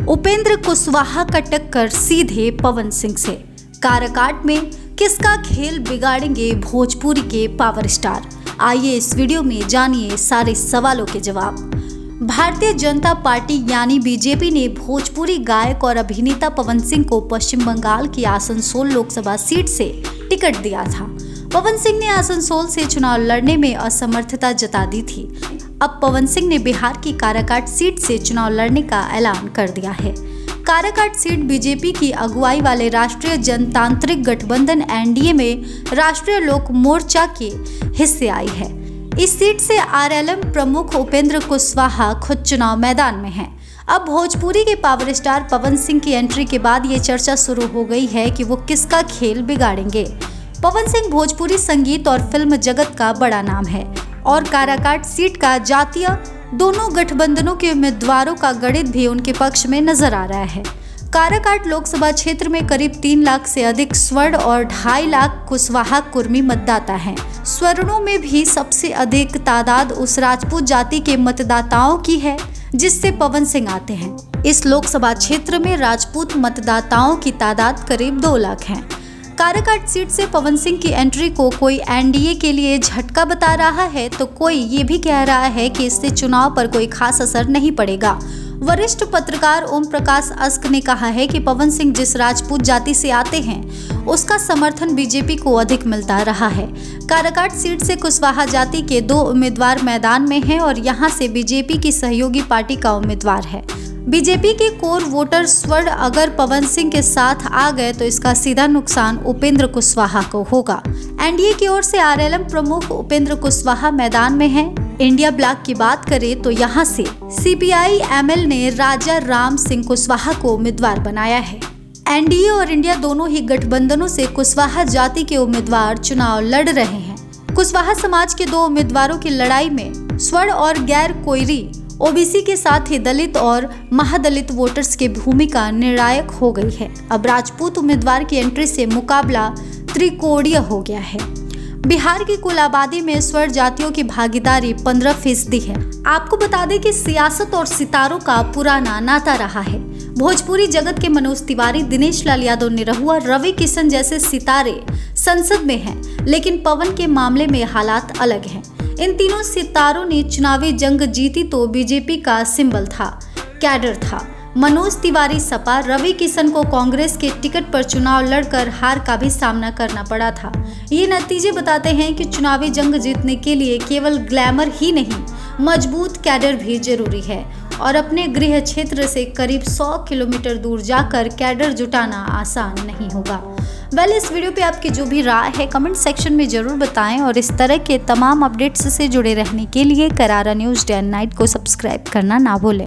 उपेंद्र कुशवाहा का टक्कर सीधे पवन सिंह से। काराकाट में किसका खेल बिगाड़ेंगे भोजपुरी के पावर स्टार। आइए इस वीडियो में जानिए सारे सवालों के जवाब। भारतीय जनता पार्टी यानी बीजेपी ने भोजपुरी गायक और अभिनेता पवन सिंह को पश्चिम बंगाल की आसनसोल लोकसभा सीट से टिकट दिया था। पवन सिंह ने आसनसोल से चुनाव लड़ने में असमर्थता जता दी थी। अब पवन सिंह ने बिहार की काराकाट सीट से चुनाव लड़ने का ऐलान कर दिया है। काराकाट सीट बीजेपी की अगुवाई वाले राष्ट्रीय जनतांत्रिक गठबंधन एनडीए में राष्ट्रीय लोक मोर्चा के हिस्से आई है। इस सीट से आरएलएम प्रमुख उपेंद्र कुशवाहा खुद चुनाव मैदान में हैं। अब भोजपुरी के पावर स्टार पवन सिंह की एंट्री के बाद ये चर्चा शुरू हो गई है कि वो किसका खेल बिगाड़ेंगे। पवन सिंह भोजपुरी संगीत और फिल्म जगत का बड़ा नाम है और काराकाट सीट का जातीय दोनों गठबंधनों के उम्मीदवारों का गणित भी उनके पक्ष में नजर आ रहा है। काराकाट लोकसभा क्षेत्र में करीब 3 लाख से अधिक स्वर्ण और 2.5 लाख कुशवाहा कुर्मी मतदाता हैं। स्वर्णों में भी सबसे अधिक तादाद उस राजपूत जाति के मतदाताओं की है जिससे पवन सिंह आते हैं। इस लोकसभा क्षेत्र में राजपूत मतदाताओं की तादाद करीब 2 लाख है। काराकाट सीट से पवन सिंह की एंट्री को कोई एनडीए के लिए झटका बता रहा है तो कोई ये भी कह रहा है कि इससे चुनाव पर कोई खास असर नहीं पड़ेगा। वरिष्ठ पत्रकार ओम प्रकाश अस्क ने कहा है कि पवन सिंह जिस राजपूत जाति से आते हैं उसका समर्थन बीजेपी को अधिक मिलता रहा है। काराकाट सीट से कुशवाहा जाति के 2 उम्मीदवार मैदान में हैं और यहां से बीजेपी की सहयोगी पार्टी का उम्मीदवार है। बीजेपी के कोर वोटर स्वर्ण अगर पवन सिंह के साथ आ गए तो इसका सीधा नुकसान उपेंद्र कुशवाहा को होगा। एनडीए की ओर से आरएलएम प्रमुख उपेंद्र कुशवाहा मैदान में हैं। इंडिया ब्लॉक की बात करें तो यहां से सीपीआई एमएल ने राजा राम सिंह कुशवाहा को उम्मीदवार बनाया है। एनडीए और इंडिया दोनों ही गठबंधनों से कुशवाहा जाति के उम्मीदवार चुनाव लड़ रहे हैं। कुशवाहा समाज के 2 उम्मीदवारों की लड़ाई में स्वर्ण और गैर कोयरी ओबीसी के साथ ही दलित और महादलित वोटर्स की भूमिका निर्णायक हो गई है। अब राजपूत उम्मीदवार की एंट्री से मुकाबला त्रिकोणीय हो गया है। बिहार की कुल आबादी में स्वर्ण जातियों की भागीदारी 15% है। आपको बता दें कि सियासत और सितारों का पुराना नाता रहा है। भोजपुरी जगत के मनोज तिवारी, दिनेश लाल यादव निरहुआ, रवि किशन जैसे सितारे संसद में हैं, लेकिन पवन के मामले में हालात अलग हैं। इन तीनों सितारों ने चुनावी जंग जीती तो बीजेपी का सिंबल था, कैडर था। मनोज तिवारी सपा, रवि किशन को कांग्रेस के टिकट पर चुनाव लड़कर हार का भी सामना करना पड़ा था। ये नतीजे बताते हैं कि चुनावी जंग जीतने के लिए केवल ग्लैमर ही नहीं, मजबूत कैडर भी जरूरी है और अपने गृह क्षेत्र से करीब 100 किलोमीटर दूर जाकर कैडर जुटाना आसान नहीं होगा। इस वीडियो पे आपकी जो भी राय है कमेंट सेक्शन में जरूर बताएं और इस तरह के तमाम अपडेट्स से जुड़े रहने के लिए करारा न्यूज़ डे एंड नाइट को सब्सक्राइब करना ना भूलें।